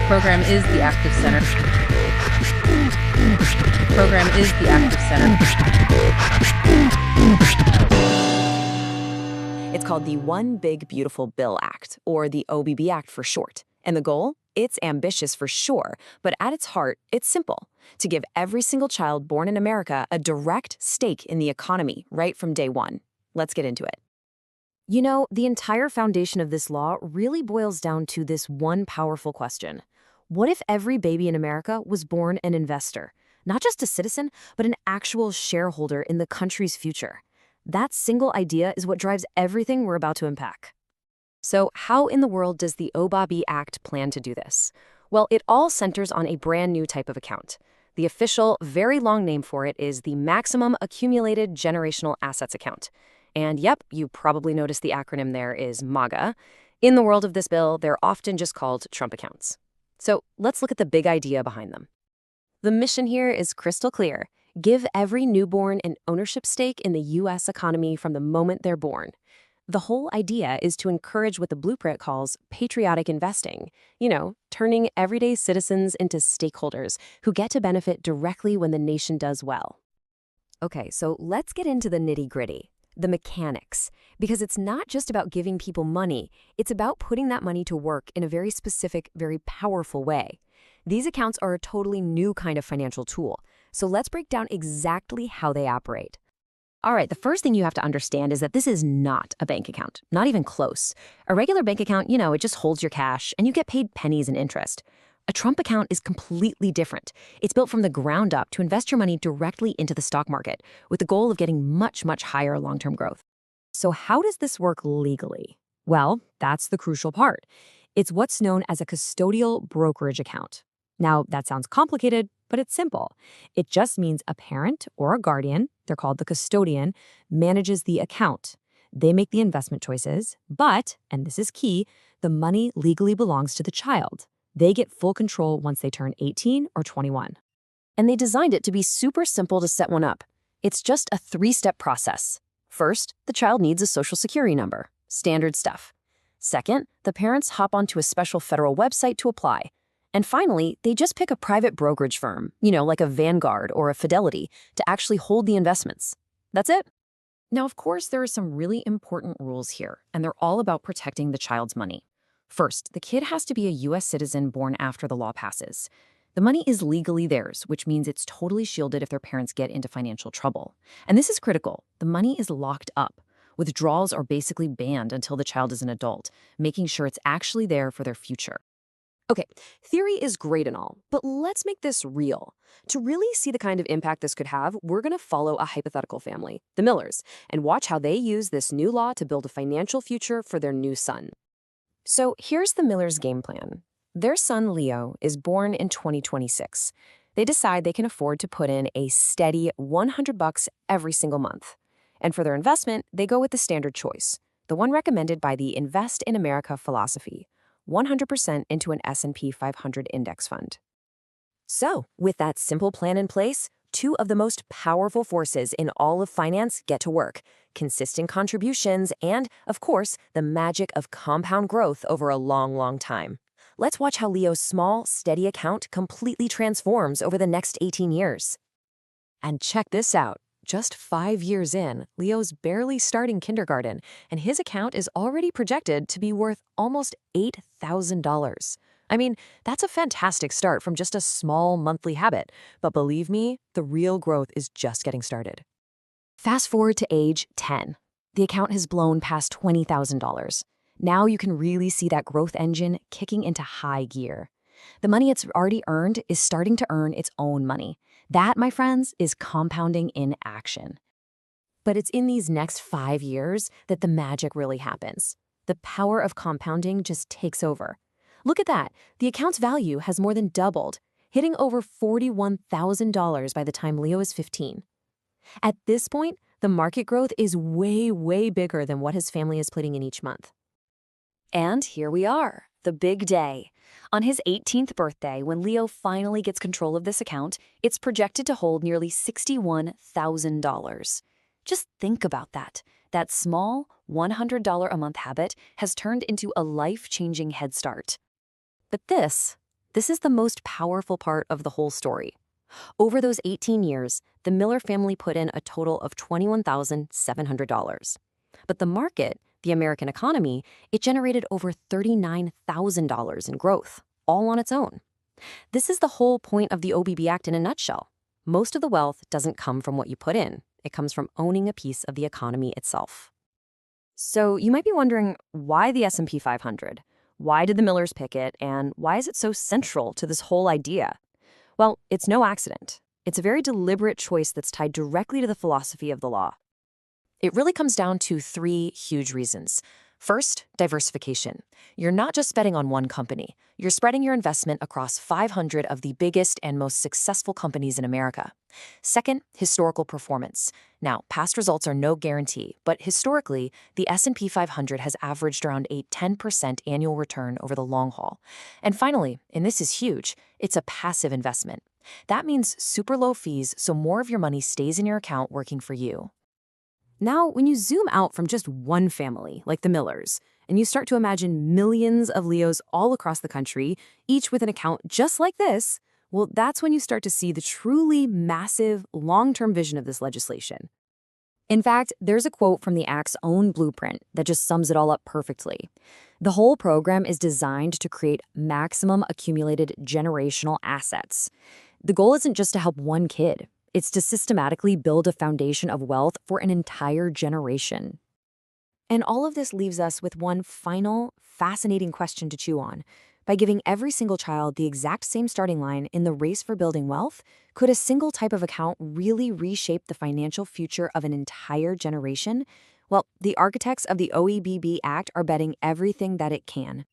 Program is the active center. Program is the active center. It's called the One Big Beautiful Bill Act, or the OBB Act for short. And the goal? It's ambitious for sure, but at its heart, it's simple: to give every single child born in America a direct stake in the economy right from day one. Let's get into it. You know, the entire foundation of this law really boils down to this one powerful question. What if every baby in America was born an investor? Not just a citizen, but an actual shareholder in the country's future. That single idea is what drives everything we're about to unpack. So how in the world does the OBBB Act plan to do this? Well, it all centers on a brand new type of account. The official, very long name for it is the Maximum Accumulated Generational Assets Account. And yep, you probably noticed the acronym there is MAGA. In the world of this bill, they're often just called Trump accounts. So let's look at the big idea behind them. The mission here is crystal clear. Give every newborn an ownership stake in the U.S. economy from the moment they're born. The whole idea is to encourage what the blueprint calls patriotic investing. You know, turning everyday citizens into stakeholders who get to benefit directly when the nation does well. Okay, so let's get into the nitty-gritty, the mechanics, because it's not just about giving people money, it's about putting that money to work in a very specific, very powerful way. These accounts are a totally new kind of financial tool, so let's break down exactly how they operate. All right, the first thing you have to understand is that this is not a bank account, not even close. A regular bank account, it just holds your cash and you get paid pennies in interest. A Trump account is completely different. It's built from the ground up to invest your money directly into the stock market with the goal of getting much, much higher long-term growth. So how does this work legally? Well, that's the crucial part. It's what's known as a custodial brokerage account. Now, that sounds complicated, but it's simple. It just means a parent or a guardian, they're called the custodian, manages the account. They make the investment choices, but, and this is key, the money legally belongs to the child. They get full control once they turn 18 or 21. And they designed it to be super simple to set one up. It's just a 3-step process. First, the child needs a social security number. Standard stuff. Second, the parents hop onto a special federal website to apply. And finally, they just pick a private brokerage firm, like a Vanguard or a Fidelity, to actually hold the investments. That's it. Now, of course, there are some really important rules here, and they're all about protecting the child's money. First, the kid has to be a U.S. citizen born after the law passes. The money is legally theirs, which means it's totally shielded if their parents get into financial trouble. And this is critical. The money is locked up. Withdrawals are basically banned until the child is an adult, making sure it's actually there for their future. Okay, theory is great and all, but let's make this real. To really see the kind of impact this could have, we're going to follow a hypothetical family, the Millers, and watch how they use this new law to build a financial future for their new son. So here's the Millers' game plan. Their son, Leo, is born in 2026. They decide they can afford to put in a steady $100 every single month. And for their investment, they go with the standard choice, the one recommended by the Invest in America philosophy, 100% into an S&P 500 index fund. So, with that simple plan in place, two of the most powerful forces in all of finance get to work: consistent contributions and, of course, the magic of compound growth over a long, long time. Let's watch how Leo's small, steady account completely transforms over the next 18 years. And check this out. Just 5 years in, Leo's barely starting kindergarten, and his account is already projected to be worth almost $8,000. I mean, that's a fantastic start from just a small monthly habit, but believe me, the real growth is just getting started. Fast forward to age 10. The account has blown past $20,000. Now you can really see that growth engine kicking into high gear. The money it's already earned is starting to earn its own money. That, my friends, is compounding in action. But it's in these next 5 years that the magic really happens. The power of compounding just takes over. Look at that. The account's value has more than doubled, hitting over $41,000 by the time Leo is 15. At this point, the market growth is way, way bigger than what his family is putting in each month. And here we are, the big day. On his 18th birthday, when Leo finally gets control of this account, it's projected to hold nearly $61,000. Just think about that. That small, $100 a month habit has turned into a life-changing head start. But this This is the most powerful part of the whole story. Over those 18 years, the Miller family put in a total of $21,700. But the market, the American economy, it generated over $39,000 in growth, all on its own. This is the whole point of the OBB Act in a nutshell. Most of the wealth doesn't come from what you put in. It comes from owning a piece of the economy itself. So you might be wondering, why the S&P 500? Why did the Millers pick it, and why is it so central to this whole idea? Well, it's no accident. It's a very deliberate choice that's tied directly to the philosophy of the law. It really comes down to three huge reasons. First, diversification. You're not just betting on one company. You're spreading your investment across 500 of the biggest and most successful companies in America. Second, historical performance. Now, past results are no guarantee, but historically, the S&P 500 has averaged around a 10% annual return over the long haul. And finally, and this is huge, it's a passive investment. That means super low fees, so more of your money stays in your account working for you. Now, when you zoom out from just one family, like the Millers, and you start to imagine millions of Leos all across the country, each with an account just like this, well, that's when you start to see the truly massive, long-term vision of this legislation. In fact, there's a quote from the Act's own blueprint that just sums it all up perfectly. The whole program is designed to create maximum accumulated generational assets. The goal isn't just to help one kid. It's to systematically build a foundation of wealth for an entire generation. And all of this leaves us with one final, fascinating question to chew on. By giving every single child the exact same starting line in the race for building wealth, could a single type of account really reshape the financial future of an entire generation? Well, the architects of the OBBB Act are betting everything that it can.